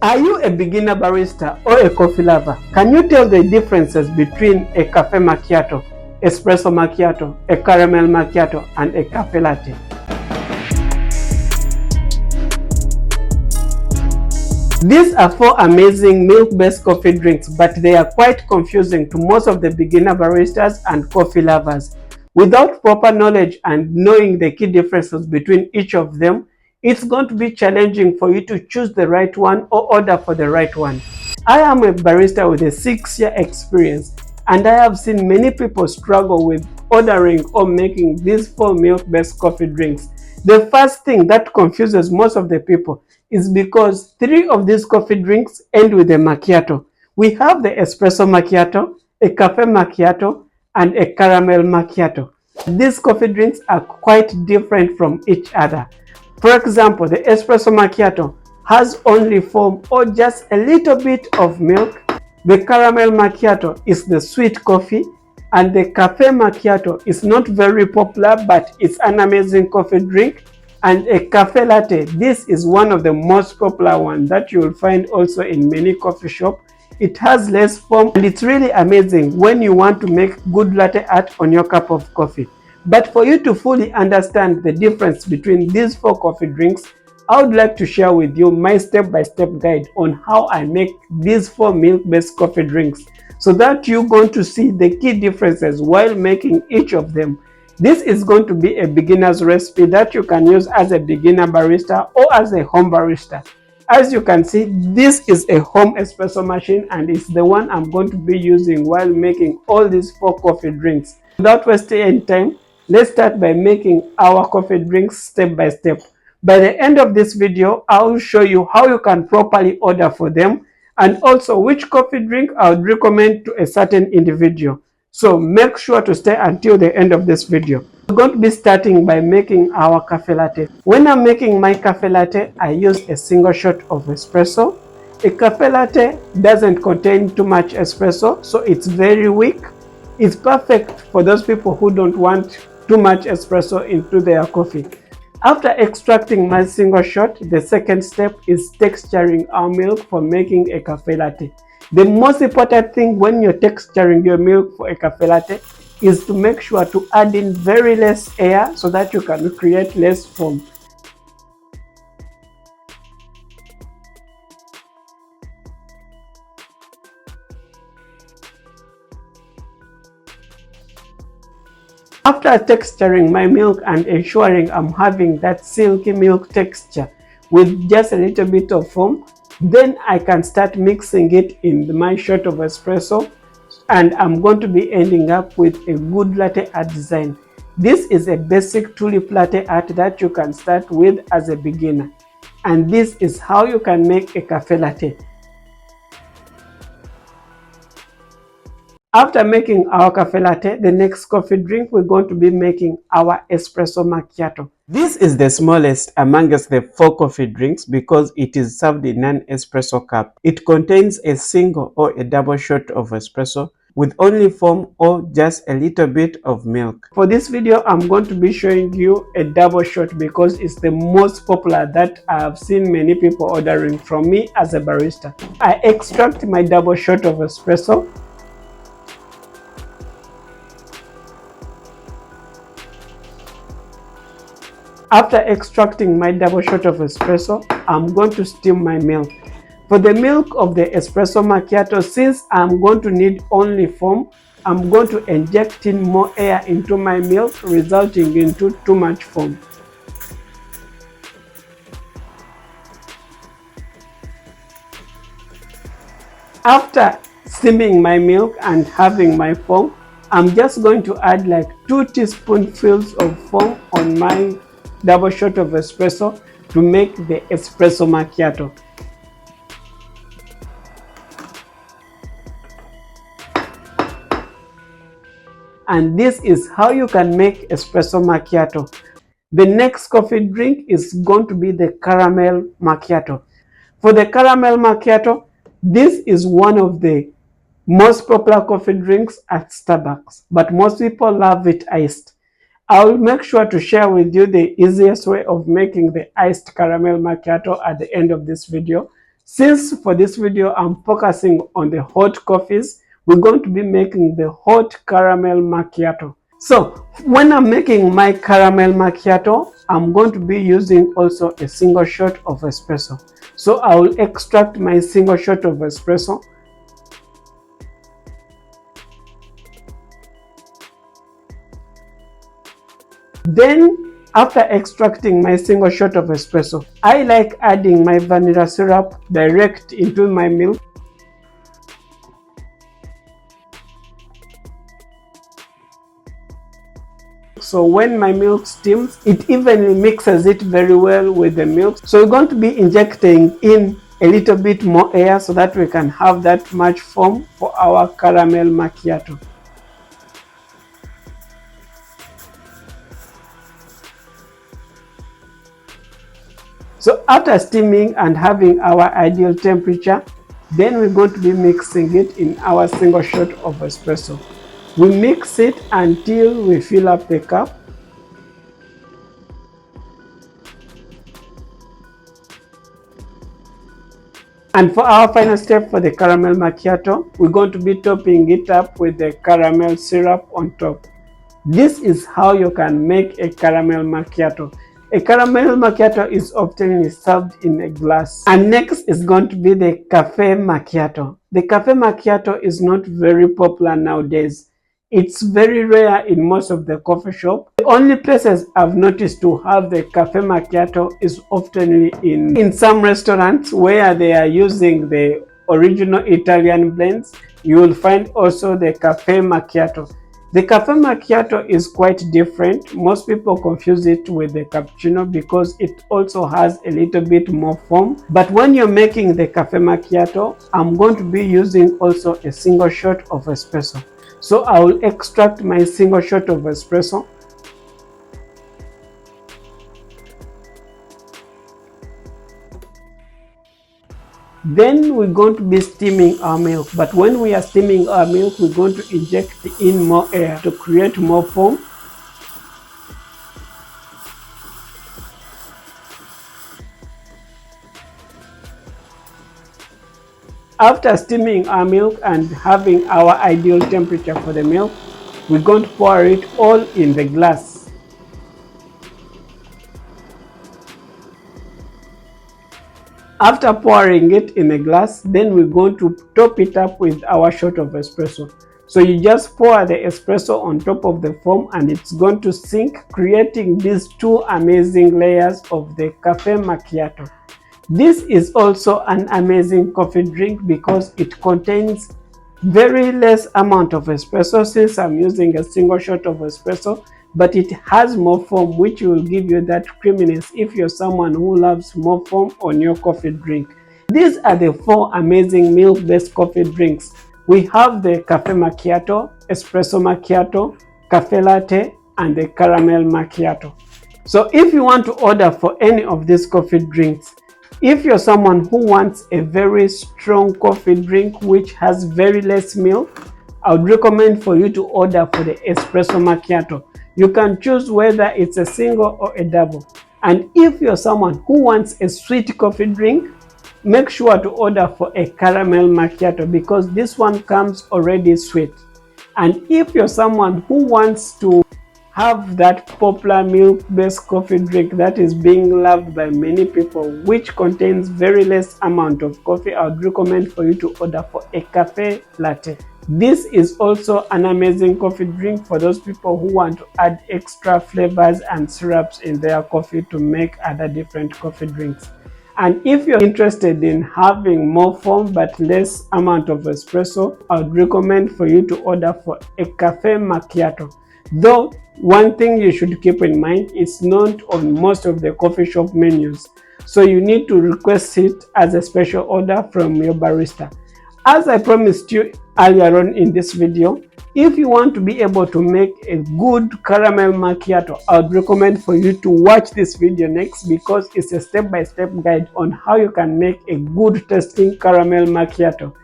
Are you a beginner barista or a coffee lover? Can you tell the differences between a Caffè Macchiato, Espresso Macchiato, a Caramel Macchiato, and a Cafe Latte? These are four amazing milk-based coffee drinks, but they are quite confusing to most of the beginner baristas and coffee lovers. Without proper knowledge and knowing the key differences between each of them, it's going to be challenging for you to choose the right one or order for the right one. I am a barista with a 6-year experience, and I have seen many people struggle with ordering or making these four milk-based coffee drinks. The first thing that confuses most of the people is because 3 of these coffee drinks end with a macchiato. We have the Espresso Macchiato, a Caffè Macchiato, and a Caramel Macchiato. These coffee drinks are quite different from each other. For example, the Espresso Macchiato has only foam or just a little bit of milk. The Caramel Macchiato is the sweet coffee, and the Cafe Macchiato is not very popular, but it's an amazing coffee drink. And a Cafe Latte, this is one of the most popular ones that you will find also in many coffee shops. It has less foam and it's really amazing when you want to make good latte art on your cup of coffee. But for you to fully understand the difference between these 4 coffee drinks, I would like to share with you my step-by-step guide on how I make these 4 milk-based coffee drinks, so that you're going to see the key differences while making each of them. This is going to be a beginner's recipe that you can use as a beginner barista or as a home barista. As you can see, this is a home espresso machine and it's the one I'm going to be using while making all these 4 coffee drinks. Without wasting any time, let's start by making our coffee drinks step by step. By the end of this video, I will show you how you can properly order for them and also which coffee drink I would recommend to a certain individual. So make sure to stay until the end of this video. We're going to be starting by making our cafe latte. When I'm making my cafe latte, I use a single shot of espresso. A cafe latte doesn't contain too much espresso, so it's very weak. It's perfect for those people who don't want too much espresso into their coffee. After extracting my single shot, the second step is texturing our milk for making a cafe latte. The most important thing when you're texturing your milk for a cafe latte is to make sure to add in very less air so that you can create less foam. After texturing my milk and ensuring I'm having that silky milk texture with just a little bit of foam, then I can start mixing it in my shot of espresso, and I'm going to be ending up with a good latte art design. This is a basic tulip latte art that you can start with as a beginner, and this is how you can make a cafe latte. After making our cafe latte, the next coffee drink we're going to be making our Espresso Macchiato. This is the smallest amongst the 4 coffee drinks because it is served in an espresso cup. It contains a single or a double shot of espresso with only foam or just a little bit of milk. For this video, I'm going to be showing you a double shot because it's the most popular that I have seen many people ordering from me as a barista. I extract my double shot of espresso. After extracting my double shot of espresso, I'm going to steam my milk. For the milk of the Espresso Macchiato, since I'm going to need only foam, I'm going to inject in more air into my milk, resulting into too much foam. After steaming my milk and having my foam, I'm just going to add like 2 teaspoonfuls of foam on my double shot of espresso to make the Espresso Macchiato. And this is how you can make Espresso Macchiato. The next coffee drink is going to be the Caramel Macchiato. For the Caramel Macchiato, this is one of the most popular coffee drinks at Starbucks, but most people love it iced. I will make sure to share with you the easiest way of making the iced caramel macchiato at the end of this video. Since for this video I'm focusing on the hot coffees, we're going to be making the hot caramel macchiato. So when I'm making my caramel macchiato, I'm going to be using also a single shot of espresso. So I will extract my single shot of espresso. Then after extracting my single shot of espresso, I like adding my vanilla syrup direct into my milk. So when my milk steams, it evenly mixes it very well with the milk. So we're going to be injecting in a little bit more air so that we can have that much foam for our caramel macchiato. So after steaming and having our ideal temperature, then we're going to be mixing it in our single shot of espresso. We mix it until we fill up the cup. And for our final step for the caramel macchiato, we're going to be topping it up with the caramel syrup on top. This is how you can make a caramel macchiato. A caramel macchiato is often served in a glass. And next is going to be the Caffè Macchiato. The Caffè Macchiato is not very popular nowadays. It's very rare in most of the coffee shops. The only places I've noticed to have the Caffè Macchiato is often in some restaurants where they are using the original Italian blends. You will find also the Caffè Macchiato. The Caffè Macchiato is quite different. Most people confuse it with the cappuccino because it also has a little bit more foam. But when you're making the Caffè Macchiato, I'm going to be using also a single shot of espresso. So I will extract my single shot of espresso. Then we're going to be steaming our milk, but when we are steaming our milk, we're going to inject in more air to create more foam. After steaming our milk and having our ideal temperature for the milk, we're going to pour it all in the glass. After pouring it in a glass, then we're going to top it up with our shot of espresso. So you just pour the espresso on top of the foam and it's going to sink, creating these two amazing layers of the Caffè Macchiato. This is also an amazing coffee drink because it contains very less amount of espresso, since I'm using a single shot of espresso, but it has more foam, which will give you that creaminess if you're someone who loves more foam on your coffee drink. These are the 4 amazing milk-based coffee drinks. We have the Caffè Macchiato, Espresso Macchiato, Caffè Latte, and the Caramel Macchiato. So if you want to order for any of these coffee drinks, if you're someone who wants a very strong coffee drink which has very less milk, I would recommend for you to order for the Espresso Macchiato. You can choose whether it's a single or a double. And if you're someone who wants a sweet coffee drink, make sure to order for a caramel macchiato because this one comes already sweet. And if you're someone who wants to have that popular milk-based coffee drink that is being loved by many people, which contains very less amount of coffee, I would recommend for you to order for a Caffè Latte. This is also an amazing coffee drink for those people who want to add extra flavors and syrups in their coffee to make other different coffee drinks. And if you're interested in having more foam but less amount of espresso, I would recommend for you to order for a Caffè Macchiato. Though one thing you should keep in mind, it's not on most of the coffee shop menus, so you need to request it as a special order from your barista. As I promised you earlier on in this video, if you want to be able to make a good caramel macchiato, I would recommend for you to watch this video next because it's a step-by-step guide on how you can make a good tasting caramel macchiato.